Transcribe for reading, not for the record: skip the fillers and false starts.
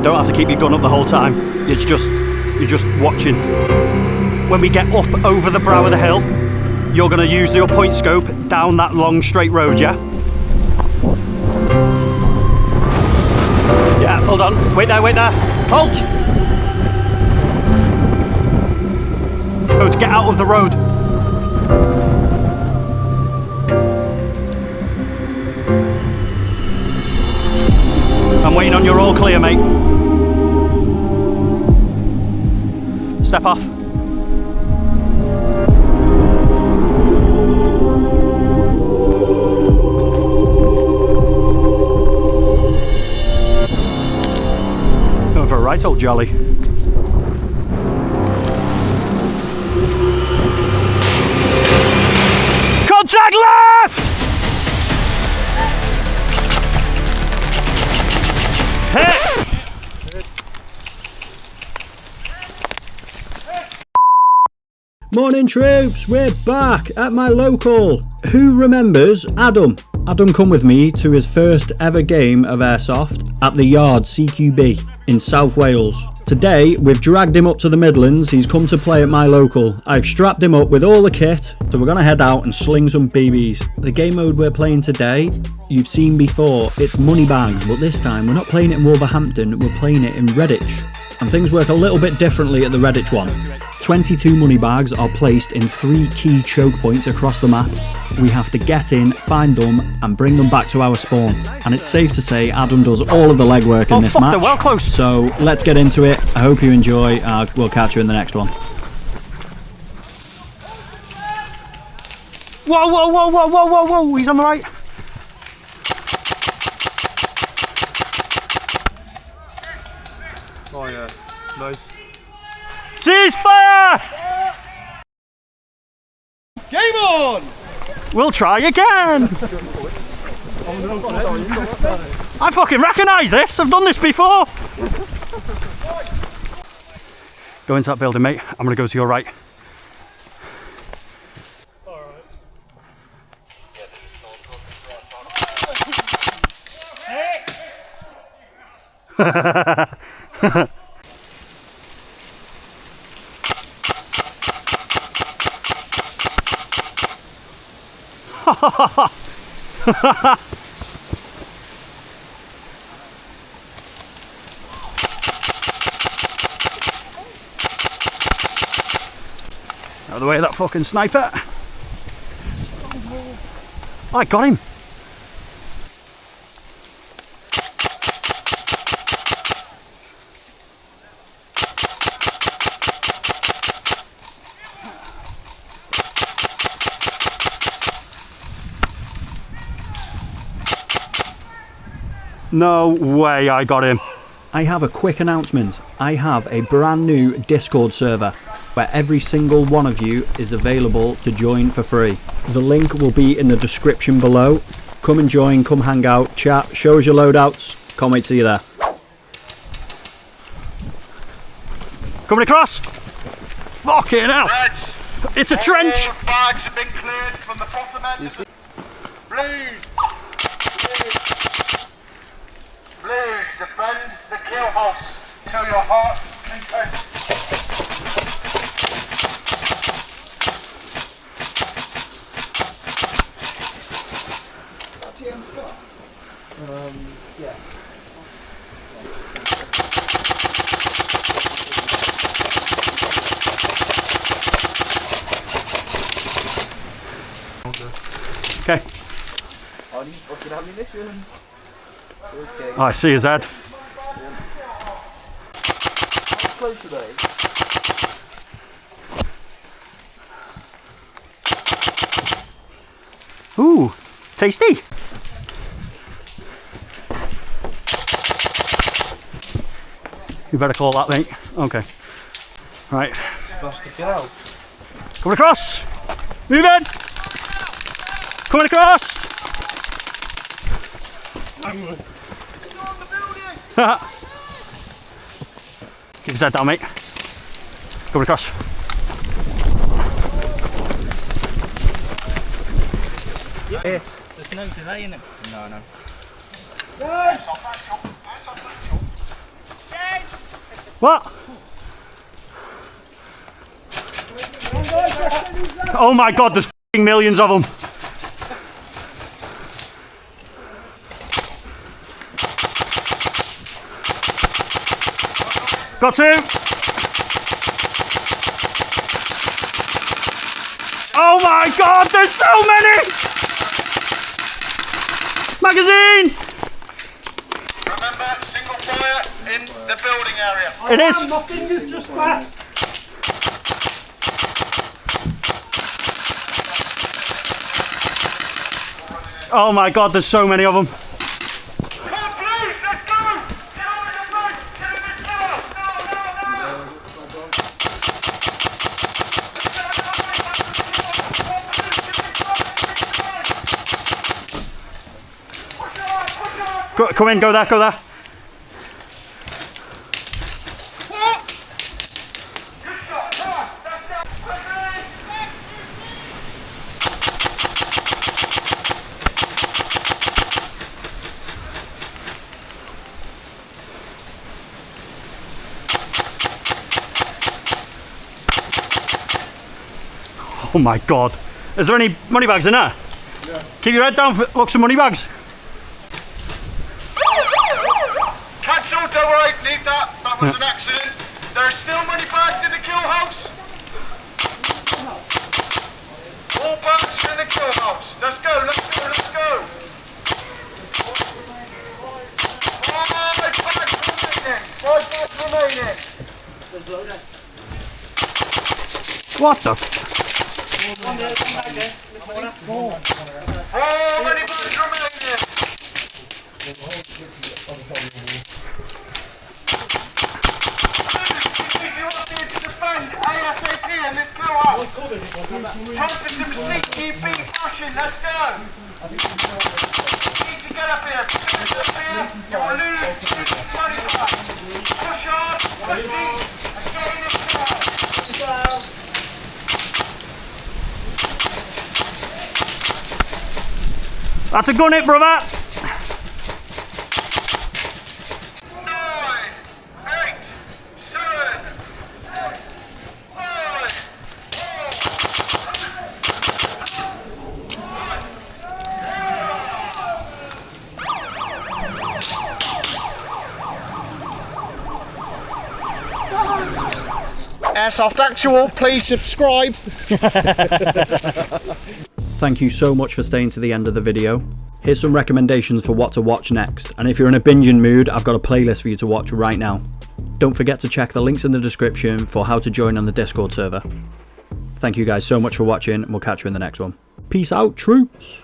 don't have to keep your gun up the whole time. You're just watching. When we get up over the brow of the hill, you're going to use your point scope down that long straight road, yeah? Yeah, hold on. Wait there, wait there. Halt! Road, get out of the road. I'm waiting on your all clear, mate. Step off. Going for a right, old jolly. Contact left! Hit! Morning troops, we're back at my local. Who remembers Adam? Adam come with me to his first ever game of Airsoft at the Yard CQB in South Wales. Today we've dragged him up to the Midlands, he's come to play at my local. I've strapped him up with all the kit, so we're going to head out and sling some BBs. The game mode we're playing today, you've seen before, it's money bags, but this time we're not playing it in Wolverhampton, we're playing it in Redditch. And things work a little bit differently at the REDDITCH one. 22 money bags are placed in 3 key choke points across the map. We have to get in, find them, and bring them back to our spawn. And it's safe to say Adam does all of the legwork in this match. They're well close. So let's get into it. I hope you enjoy. We'll catch you in the next one. Whoa, whoa, whoa, whoa, whoa, whoa, whoa, he's on the right. Oh yeah, nice. Cease fire! Game on! We'll try again! I fucking recognise this, I've done this before! Go into that building, mate. I'm gonna go to your right. Out of the way of that fucking sniper. I got him. No way I got him. I have a quick announcement. I have a brand new Discord server where every single one of you is available to join for free. The link will be in the description below. Come and join, come hang out, chat, show us your loadouts. Can't wait to see you there. Coming across. Fucking hell. Reds, It's a trench. all bags have been cleared from the bottom end. Blues. Blues, defend the kill house till your heart content. Yeah. Okay. I need fucking ammunition. Okay. Oh, I see his head. How close today? Ooh, tasty. You better call that, mate. Okay. Right. Bastard, get out. Coming across. Move in. Coming across. Keep his head down, mate. Coming across. Yes. There's no delay in it. No, no. What? Oh my god, there's f***ing millions of them. Got two. Oh my god, there's so many! Magazine! Remember, single fire in the building area. It is. My fingers just wet. Oh my god, there's so many of them. Come on, please, let's go! Get on your bikes, get in the car! Come in, go there, go there. Oh my god. Is there any money bags in there? Yeah. Keep your head down, look, some money bags. Cancelled, don't worry, leave that. That was an accident. There's still money bags in the kill house. All bags are in the kill house. Let's go, let's go, let's go. 5 bags remaining. 5 bags remaining. What the f? How many bags remaining? You want me to defend ASAP in this kill house? Time for some CQB fashion, let's go! You need to get up here, get up here, you will lose 20 bags. Push on, push deep, and get in this kill house. That's a gun hit, brother. 9, 8, 7, 5, 4. Airsoft Actual, please subscribe. Thank you so much for staying to the end of the video. Here's some recommendations for what to watch next, and if you're in a binging mood, I've got a playlist for you to watch right now. Don't forget to check the links in the description for how to join on the Discord server. Thank you guys so much for watching, and we'll catch you in the next one. Peace out, troops!